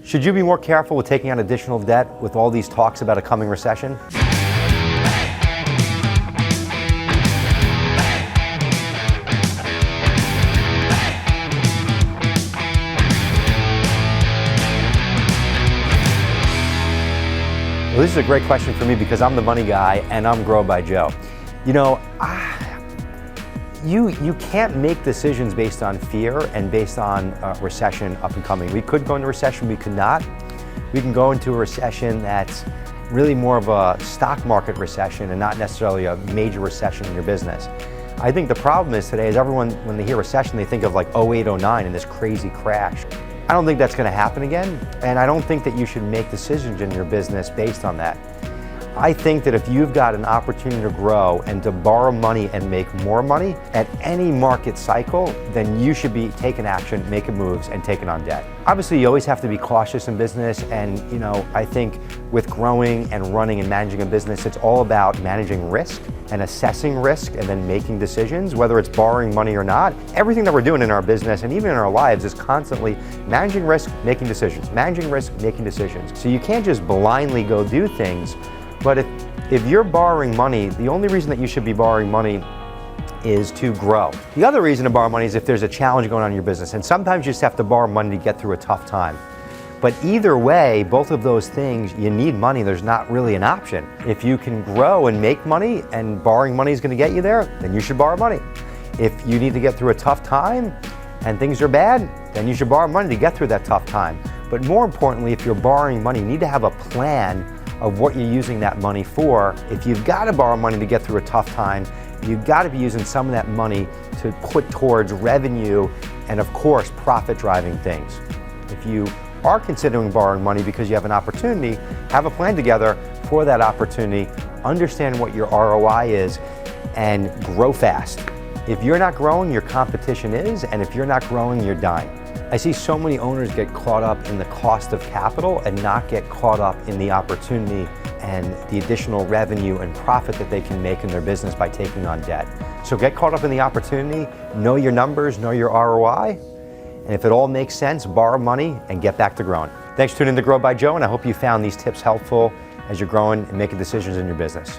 Should you be more careful with taking on additional debt with all these talks about a coming recession? Well, this is a great question for me because I'm the money guy and I'm Grow by Joe. You know, you can't make decisions based on fear and based on recession up and coming. We could go into recession, we could not. We can go into a recession that's really more of a stock market recession and not necessarily a major recession in your business. I think the problem is today is everyone, when they hear recession, they think of like 08, 09 and this crazy crash. I don't think that's going to happen again, and I don't think that you should make decisions in your business based on that. I think that if you've got an opportunity to grow and to borrow money and make more money at any market cycle, then you should be taking action, making moves, and taking on debt. Obviously, you always have to be cautious in business, and I think with growing and running and managing a business, it's all about managing risk and assessing risk and then making decisions, whether it's borrowing money or not. Everything that we're doing in our business and even in our lives is constantly managing risk, making decisions, managing risk, making decisions. So you can't just blindly go do things. But if you're borrowing money, the only reason that you should be borrowing money is to grow. The other reason to borrow money is if there's a challenge going on in your business. And sometimes you just have to borrow money to get through a tough time. But either way, both of those things, you need money. There's not really an option. If you can grow and make money and borrowing money is going to get you there, then you should borrow money. If you need to get through a tough time and things are bad, then you should borrow money to get through that tough time. But more importantly, if you're borrowing money, you need to have a plan of what you're using that money for. If you've got to borrow money to get through a tough time, you've got to be using some of that money to put towards revenue and, of course, profit-driving things. If you are considering borrowing money because you have an opportunity, have a plan together for that opportunity, understand what your ROI is, and grow fast. If you're not growing, your competition is, and if you're not growing, you're dying. I see so many owners get caught up in the cost of capital and not get caught up in the opportunity and the additional revenue and profit that they can make in their business by taking on debt. So get caught up in the opportunity, know your numbers, know your ROI, and if it all makes sense, borrow money and get back to growing. Thanks for tuning in to Grow by Joe, and I hope you found these tips helpful as you're growing and making decisions in your business.